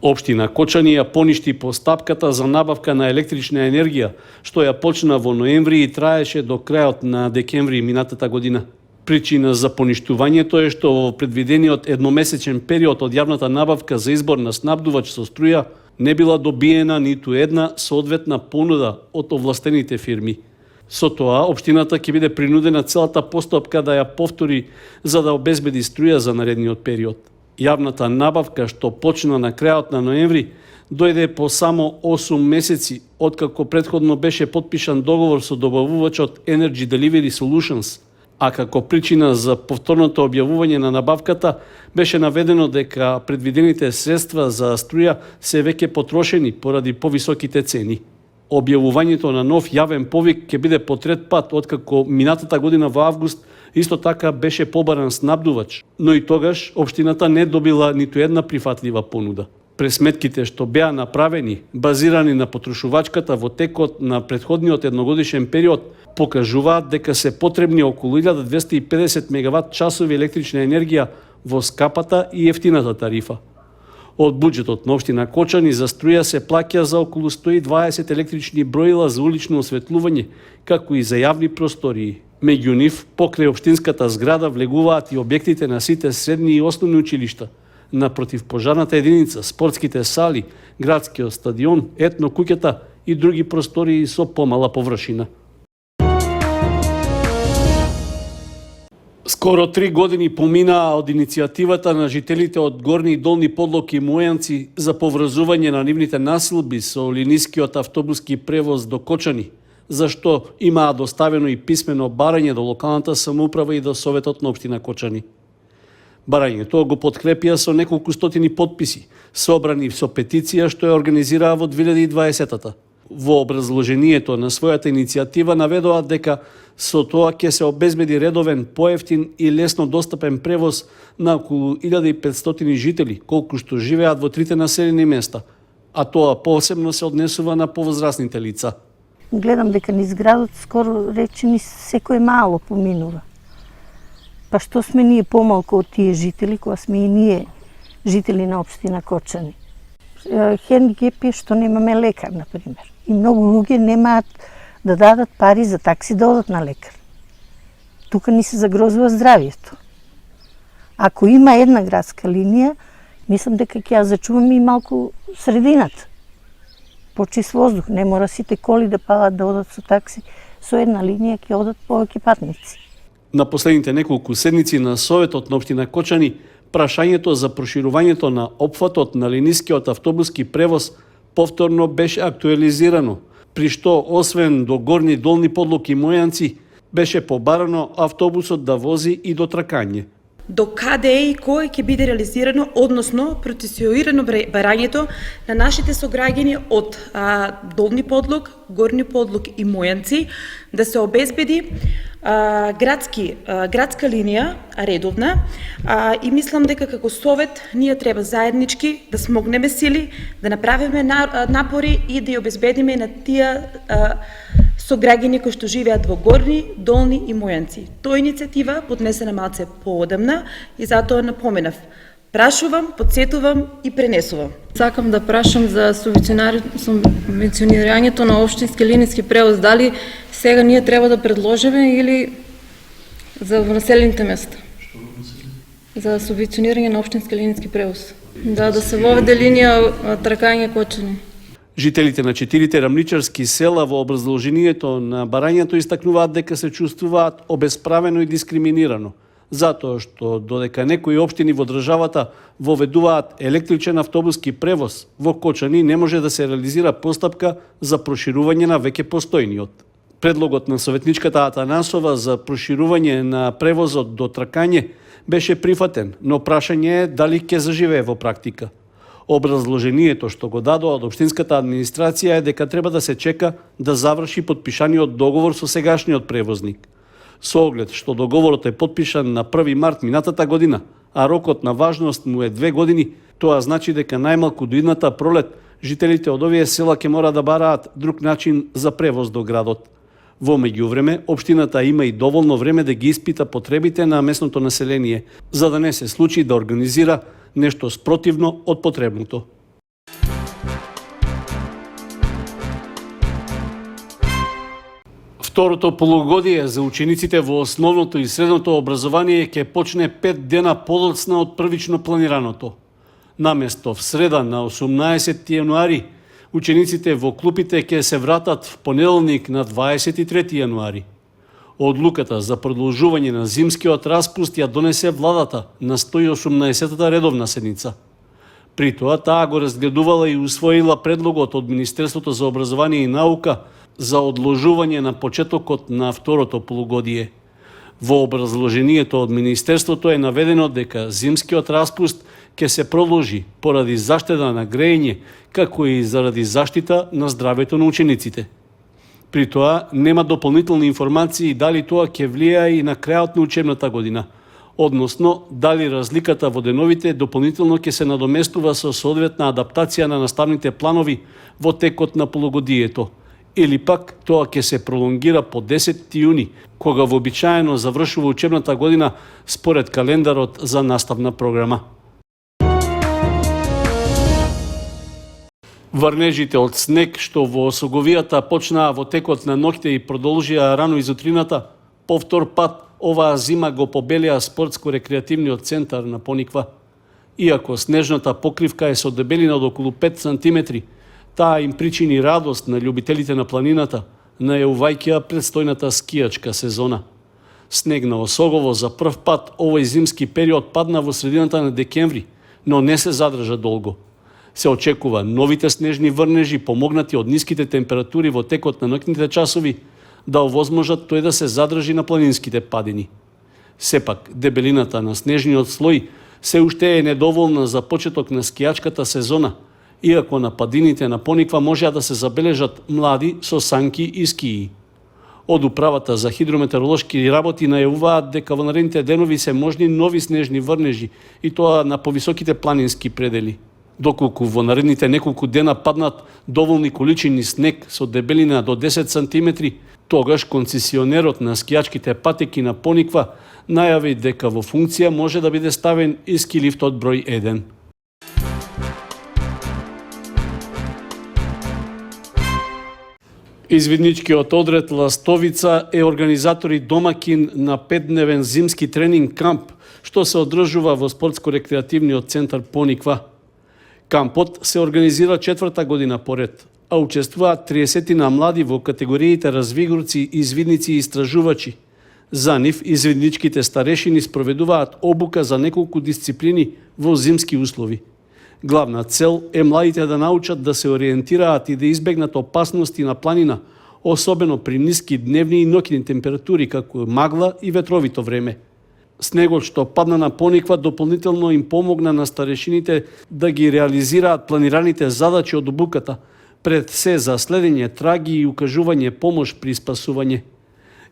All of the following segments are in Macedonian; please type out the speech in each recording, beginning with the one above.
Општина Кочани ја поништи постапката за набавка на електрична енергија, што ја почна во ноември и траеше до крајот на декември минатата година. Причина за поништувањето е што во предвидениот едномесечен период од јавната набавка за избор на снабдувач со струја не била добиена ниту една соодветна понуда од овластените фирми. Со тоа, општината ќе биде принудена целата постапка да ја повтори за да обезбеди струја за наредниот период. Јавната набавка, што почна на крајот на ноември, дојде по само 8 месеци, откако предходно беше подпишан договор со добавувачот Energy Delivery Solutions, а како причина за повторното објавување на набавката беше наведено дека предвидените средства за струја се веќе потрошени поради повисоките цени. Објавувањето на нов јавен повик ќе биде по трет пат, откако минатата година во август исто така беше побаран снабдувач, но и тогаш општината не добила ниту една прифатлива понуда. Пресметките што беа направени, базирани на потрошувачката во текот на претходниот едногодишен период, покажуваат дека се потребни околу 1250 мегават часови електрична енергија во скапата и ефтината тарифа. Од буџетот на општина Кочани за струја се плаќа за околу 120 електрични броила за улично осветлување, како и за јавни простории. Меѓу нив, покрај општинската зграда влегуваат и објектите на сите средни и основни училишта, на противпожарната единица, спортските сали, градскиот стадион, етно куќата и други простории со помала површина. Скоро 3 години поминаа од иницијативата на жителите од Горни и Долни Подлог и Мојанци за поврзување на нивните населби со линискиот автобуски превоз до Кочани, зашто имаа доставено и писмено барање до локалната самоуправа и до Советот на општина Кочани. Барањето го подкрепија со неколку стотини потписи, собрани со петиција што ја организираа во 2020-та. Во образложението на својата иницијатива наведоа дека со тоа ќе се обезбеди редовен, поевтин и лесно достапен превоз на околу 1500 жители, колку што живеат во трите населени места, а тоа посебно се однесува на повозрасните лица. Гледам дека низ градот скоро речени секој мало поминува. Па што сме ние помалку од тие жители, кога сме и ние жители на општина Кочани? Хендикеп е што немаме лекар, например. И многу луѓе немаат да дадат пари за такси да одат на лекар. Тука ни се загрозува здравието. Ако има една градска линија, мислам дека ќе ја зачуваме и малку средината. Почист воздух, не мора сите коли да палат да одат со такси, со една линија ќе одат повеќе патници. На последните неколку седмици на Советот на општина Кочани, прашањето за проширувањето на опфатот на линискиот автобуски превоз повторно беше актуализирано, при што освен до Горни, Долни Подлог и Мојанци, беше побарано автобусот да вози и до Тракање. До каде и кој ќе биде реализирано, односно процесуирано барањето на нашите сограѓани од Долни Подлог, Горни Подлог и Мојанци, да се обезбеди градска линија редовна, и мислам дека како Совет ние треба заеднички да смогнеме сили, да направиме напори и да ја обезбедиме на тие сограѓани кои што живеат во Горни, Долни и Мојанци. Тоа иницијатива поднесена малце поодамна и затоа напоменав. Прашувам, подсетувам и пренесувам. Сакам да прашам за субвенционирањето на општински линиски превоз. Дали сега ние треба да предложиме или за населените места? За субвенционирање на општински линиски превоз. Да се воведе линија Тракање Кочани. Жителите на 4 рамничарски села во образложението на барањето истакнуваат дека се чувствуваат обесправено и дискриминирано, затоа што додека некои општини во државата воведуваат електричен автобуски превоз, во Кочани не може да се реализира постапка за проширување на веќе постојниот. Предлогот на советничката Атанасова за проширување на превозот до Тракање беше прифатен, но прашање е дали ќе заживее во практика. Образложението што го дадоа од општинската администрација е дека треба да се чека да заврши подпишаниот договор со сегашниот превозник. Со оглед што договорот е подпишан на 1 март минатата година, а рокот на важност му е 2 години, тоа значи дека најмалку до идната пролет жителите од овие села ќе мора да бараат друг начин за превоз до градот. Во меѓувреме, општината има и доволно време да ги испита потребите на местното население, за да не се случи да организира нешто спротивно од потребното. Второто полугодие за учениците во основното и средното образование ќе почне 5 дена подоцна од првично планираното. Наместо в среда на 18 јануари, учениците во клупите ќе се вратат в понеделник на 23 јануари. Одлуката за продолжување на зимскиот распуст ја донесе владата на 118-та редовна седница. При тоа таа го разгледувала и усвоила предлогот од Министерството за образование и наука за одложување на почетокот на второто полугодие. Во образложението од Министерството е наведено дека зимскиот распуст ќе се продолжи поради заштеда на грејење, како и заради заштита на здравето на учениците. При тоа нема дополнителни информации дали тоа ќе влијае и на крајот на учебната година, односно дали разликата во деновите дополнително ќе се надоместува со соодветна адаптација на наставните планови во текот на полугодието, или пак тоа ќе се пролонгира по 10 јуни, кога вообичаено завршува учебната година според календарот за наставна програма. Врнежите од снег што во Соговијата почнаа во текот на ноќта и продолжија рано изутрината, повтор пат оваа зима го побелеа спортско-рекреативниот центар на Пониква. Иако снежната покривка е со дебелина од околу 5 сантиметри, таа им причини радост на љубителите на планината, најавувајќи предстојната скијачка сезона. Снег на Осогово за прв пат овој зимски период падна во средината на декември, но не се задржа долго. Се очекува новите снежни врнежи, помогнати од ниските температури во текот на ноќните часови, да овозможат тој да се задржи на планинските падини. Сепак, дебелината на снежниот слој се уште е недоволна за почеток на скијачката сезона, иако на падините на Пониква можеа да се забележат млади со санки и скии. Од управата за хидрометеоролошки работи најавуваат дека во наредните денови се можни нови снежни врнежи, и тоа на повисоките планински предели. Доколку во наредните неколку дена паднат доволни количини снег со дебелина до 10 сантиметри, тогаш концесионерот на скијачките патеки на Пониква најави дека во функција може да биде ставен и ски лифтот број 1. Извидничкиот одред Ластовица е организатор и домакин на 5-дневен зимски тренинг камп, што се одржува во спортско-рекреативниот центар Пониква. Кампот се организира 4-та година поред, а учествуваат 30 на млади во категориите развигорци, извидници и истражувачи. За нив извидничките старешини спроведуваат обука за неколку дисциплини во зимски услови. Главна цел е младите да научат да се ориентираат и да избегнат опасности на планина, особено при ниски дневни и ноќни температури, како магла и ветровито време. Снегот што падна на Пониква дополнително им помогна на старешините да ги реализираат планираните задачи од обуката, пред се за следење траги и укажување помош при спасување.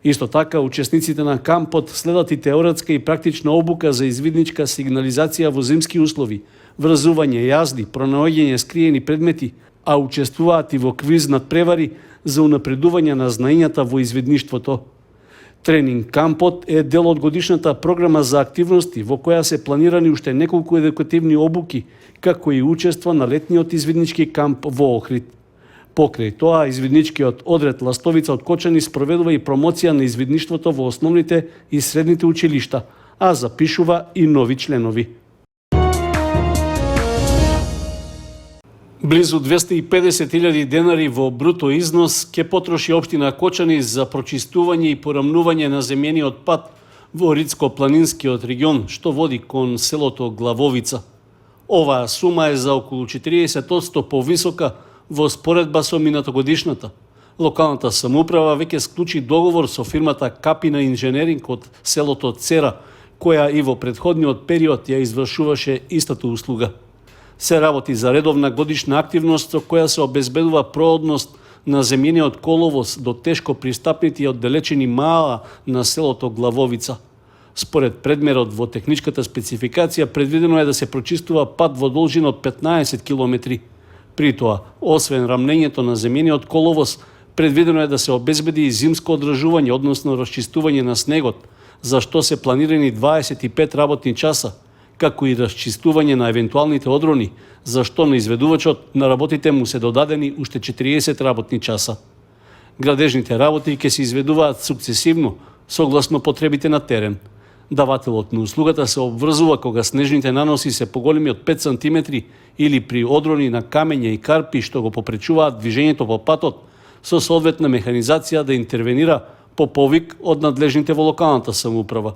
Исто така, учесниците на кампот следат и теоретска и практична обука за извидничка сигнализација во зимски услови, врзување јазди, пронаоѓање скриени предмети, а учествуваат и во квиз над превари за унапредување на знаењата во извидништвото. Тренинг кампот е дел од годишната програма за активности во која се планирани уште неколку едукативни обуки, како и учество на летниот извиднички камп во Охрид. Покрај тоа, извидничкиот одред Ластовица од Кочани спроведува и промоција на извидништвото во основните и средните училишта, а запишува и нови членови. Близу 250.000 денари во бруто износ ќе потроши општина Кочани за прочистување и порамнување на земјениот пат во Рицко-планинскиот регион, што води кон селото Главовица. Оваа сума е за околу 40% повисока во споредба со минатогодишната. Локалната самоуправа веќе склучи договор со фирмата Капина инженеринг од селото Цера, која и во претходниот период ја извршуваше истата услуга. Се работи за редовна годишна активност со која се обезбедува проодност на земјениот коловоз до тешко пристапните и оддалечени маа на селото Главовица. Според предмерот во техничката спецификација предвидено е да се прочистува пат во должина од 15 километри. При тоа, освен рамнењето на земјениот коловоз, предвидено е да се обезбеди и зимско одржување, односно расчистување на снегот, за што се планирани 25 работни часа, како и расчистување на евентуалните одрони, за што на изведувачот на работите му се додадени уште 40 работни часа. Градежните работи ќе се изведуваат сукцесивно, согласно потребите на терен. Давателот на услугата се обврзува кога снежните наноси се поголеми од 5 см или при одрони на камења и карпи што го попречуваат движењето по патот, со соодветна механизација да интервенира по повик од надлежните во локалната самоуправа.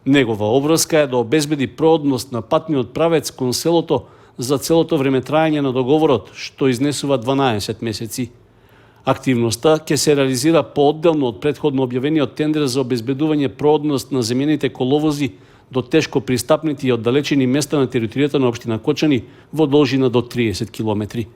Негова обврска е да обезбеди проодност на патниот правец кон селото за целото време трајање на договорот, што изнесува 12 месеци. Активноста ќе се реализира поодделно од претходно објавениот тендер за обезбедување проодност на земјаните коловози до тешко пристапните и оддалечени места на територијата на општина Кочани во должина до 30 километри.